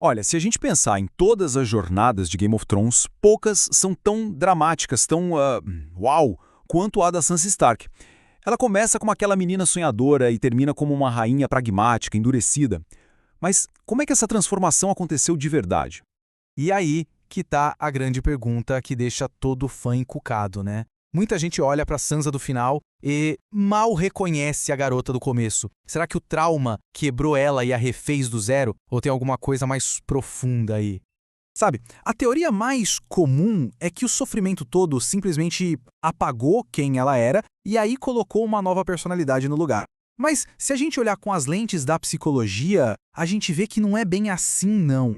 Olha, se a gente pensar em todas as jornadas de Game of Thrones, poucas são tão dramáticas, uau, quanto a da Sansa Stark. Ela começa como aquela menina sonhadora e termina como uma rainha pragmática, endurecida. Mas como é que essa transformação aconteceu de verdade? E aí que tá a grande pergunta que deixa todo fã encucado, né? Muita gente olha pra Sansa do final e mal reconhece a garota do começo. Será que o trauma quebrou ela e a refez do zero? Ou tem alguma coisa mais profunda aí? Sabe, a teoria mais comum é que o sofrimento todo simplesmente apagou quem ela era e aí colocou uma nova personalidade no lugar. Mas se a gente olhar com as lentes da psicologia, a gente vê que não é bem assim, não.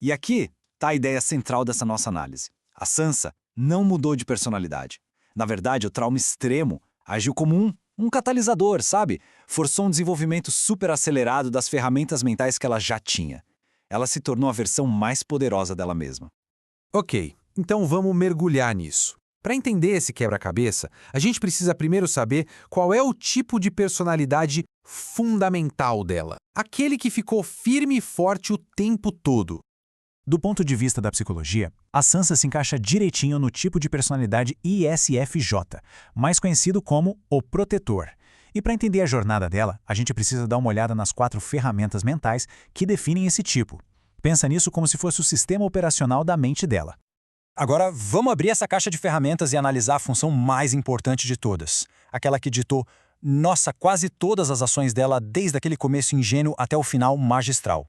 E aqui está a ideia central dessa nossa análise. A Sansa não mudou de personalidade. Na verdade, o trauma extremo agiu como um catalisador, sabe? Forçou um desenvolvimento super acelerado das ferramentas mentais que ela já tinha. Ela se tornou a versão mais poderosa dela mesma. Ok, então vamos mergulhar nisso. Para entender esse quebra-cabeça, a gente precisa primeiro saber qual é o tipo de personalidade fundamental dela. Aquele que ficou firme e forte o tempo todo. Do ponto de vista da psicologia, a Sansa se encaixa direitinho no tipo de personalidade ISFJ, mais conhecido como o protetor. E para entender a jornada dela, a gente precisa dar uma olhada nas 4 ferramentas mentais que definem esse tipo. Pensa nisso como se fosse o sistema operacional da mente dela. Agora, vamos abrir essa caixa de ferramentas e analisar a função mais importante de todas. Aquela que ditou, quase todas as ações dela desde aquele começo ingênuo até o final magistral.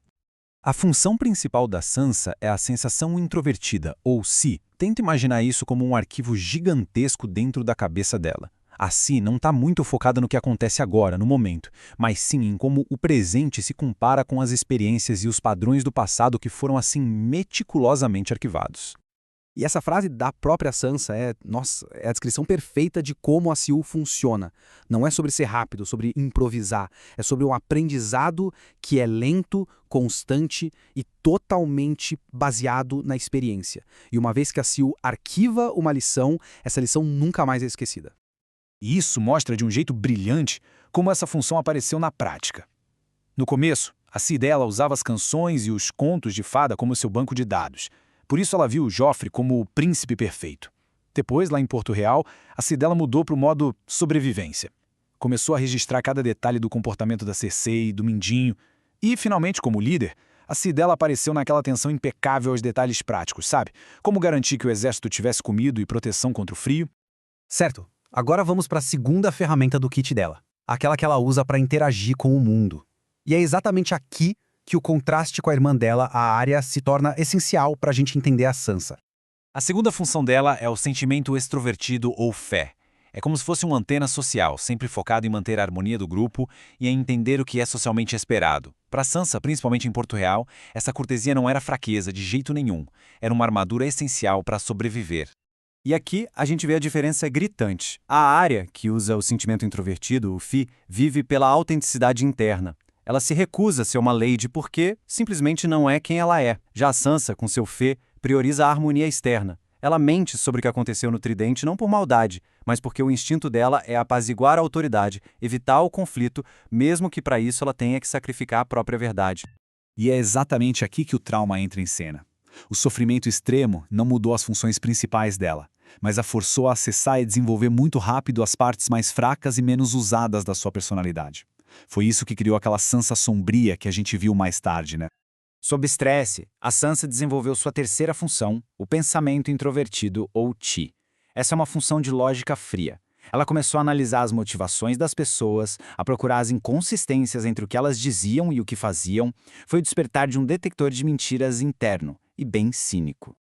A função principal da Sansa é a sensação introvertida, ou Si. Tenta imaginar isso como um arquivo gigantesco dentro da cabeça dela. A Si não está muito focada no que acontece agora, no momento, mas sim em como o presente se compara com as experiências e os padrões do passado que foram assim meticulosamente arquivados. E essa frase da própria Sansa é a descrição perfeita de como a Siu funciona. Não é sobre ser rápido, sobre improvisar. É sobre um aprendizado que é lento, constante e totalmente baseado na experiência. E uma vez que a Siu arquiva uma lição, essa lição nunca mais é esquecida. E isso mostra de um jeito brilhante como essa função apareceu na prática. No começo, a Si dela usava as canções e os contos de fada como seu banco de dados. Por isso ela viu o Joffrey como o príncipe perfeito. Depois, lá em Porto Real, a Si dela mudou para o modo sobrevivência. Começou a registrar cada detalhe do comportamento da Cersei, do Mindinho. E, finalmente, como líder, a Si dela apareceu naquela atenção impecável aos detalhes práticos, sabe? Como garantir que o exército tivesse comida e proteção contra o frio. Certo. Agora vamos para a segunda ferramenta do kit dela. Aquela que ela usa para interagir com o mundo. E é exatamente aqui que o contraste com a irmã dela, a Arya, se torna essencial para a gente entender a Sansa. A segunda função dela é o sentimento extrovertido ou fé. É como se fosse uma antena social, sempre focado em manter a harmonia do grupo e em entender o que é socialmente esperado. Para Sansa, principalmente em Porto Real, essa cortesia não era fraqueza de jeito nenhum. Era uma armadura essencial para sobreviver. E aqui a gente vê a diferença gritante. A Arya, que usa o sentimento introvertido, o Fi, vive pela autenticidade interna. Ela se recusa a ser uma lady porque simplesmente não é quem ela é. Já a Sansa, com seu Fê, prioriza a harmonia externa. Ela mente sobre o que aconteceu no Tridente não por maldade, mas porque o instinto dela é apaziguar a autoridade, evitar o conflito, mesmo que para isso ela tenha que sacrificar a própria verdade. E é exatamente aqui que o trauma entra em cena. O sofrimento extremo não mudou as funções principais dela, mas a forçou a acessar e desenvolver muito rápido as partes mais fracas e menos usadas da sua personalidade. Foi isso que criou aquela Sansa sombria que a gente viu mais tarde, né? Sob estresse, a Sansa desenvolveu sua terceira função, o pensamento introvertido ou Chi. Essa é uma função de lógica fria. Ela começou a analisar as motivações das pessoas, a procurar as inconsistências entre o que elas diziam e o que faziam. Foi o despertar de um detector de mentiras interno e bem cínico.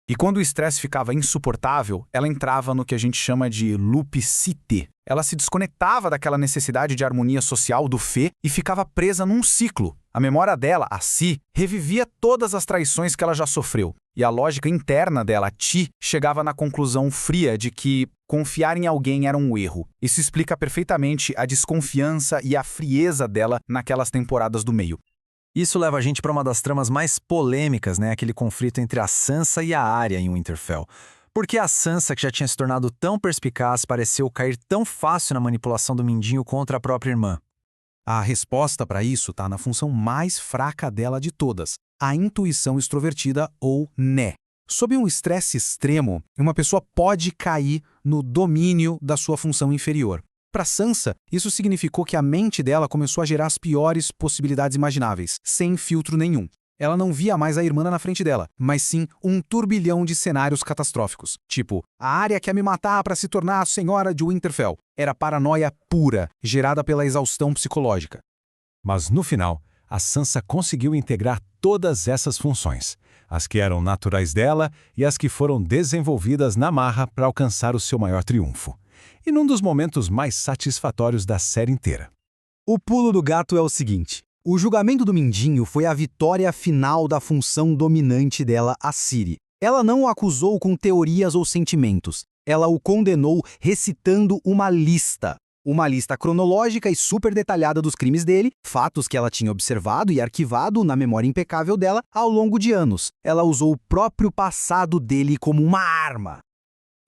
E quando o estresse ficava insuportável, ela entrava no que a gente chama de lupicite. Ela se desconectava daquela necessidade de harmonia social do Fê e ficava presa num ciclo. A memória dela, a Si, revivia todas as traições que ela já sofreu. E a lógica interna dela, Ti, chegava na conclusão fria de que confiar em alguém era um erro. Isso explica perfeitamente a desconfiança e a frieza dela naquelas temporadas do meio. Isso leva a gente para uma das tramas mais polêmicas, né? Aquele conflito entre a Sansa e a Arya em Winterfell. Porque a Sansa, que já tinha se tornado tão perspicaz, pareceu cair tão fácil na manipulação do Mindinho contra a própria irmã? A resposta para isso está na função mais fraca dela de todas, a intuição extrovertida, ou NE. Sob um estresse extremo, uma pessoa pode cair no domínio da sua função inferior. Para Sansa, isso significou que a mente dela começou a gerar as piores possibilidades imagináveis, sem filtro nenhum. Ela não via mais a irmã na frente dela, mas sim um turbilhão de cenários catastróficos. Tipo, a Arya quer me matar para se tornar a senhora de Winterfell. Era paranoia pura, gerada pela exaustão psicológica. Mas no final, a Sansa conseguiu integrar todas essas funções, as que eram naturais dela e as que foram desenvolvidas na marra para alcançar o seu maior triunfo. E num dos momentos mais satisfatórios da série inteira. O pulo do gato é o seguinte. O julgamento do Mindinho foi a vitória final da função dominante dela, a Ciri. Ela não o acusou com teorias ou sentimentos. Ela o condenou recitando uma lista. Uma lista cronológica e super detalhada dos crimes dele, fatos que ela tinha observado e arquivado na memória impecável dela ao longo de anos. Ela usou o próprio passado dele como uma arma.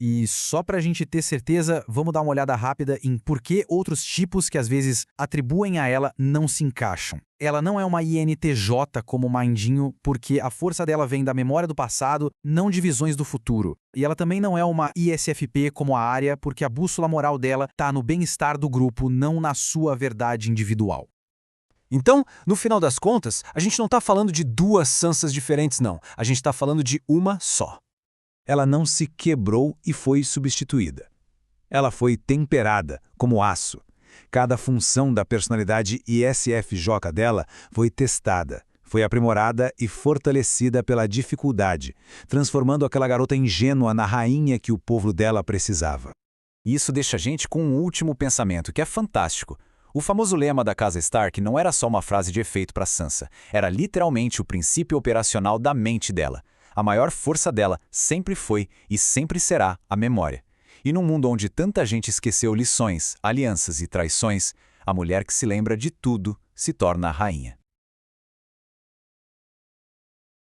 E só pra gente ter certeza, vamos dar uma olhada rápida em por que outros tipos que às vezes atribuem a ela não se encaixam. Ela não é uma INTJ como o Mindinho, porque a força dela vem da memória do passado, não de visões do futuro. E ela também não é uma ISFP como a Arya, porque a bússola moral dela tá no bem-estar do grupo, não na sua verdade individual. Então, no final das contas, a gente não está falando de duas Sansas diferentes, não. A gente está falando de uma só. Ela não se quebrou e foi substituída. Ela foi temperada, como aço. Cada função da personalidade ISFJ dela foi testada, foi aprimorada e fortalecida pela dificuldade, transformando aquela garota ingênua na rainha que o povo dela precisava. E isso deixa a gente com um último pensamento, que é fantástico. O famoso lema da Casa Stark não era só uma frase de efeito para Sansa, era literalmente o princípio operacional da mente dela. A maior força dela sempre foi e sempre será a memória. E num mundo onde tanta gente esqueceu lições, alianças e traições, a mulher que se lembra de tudo se torna a rainha.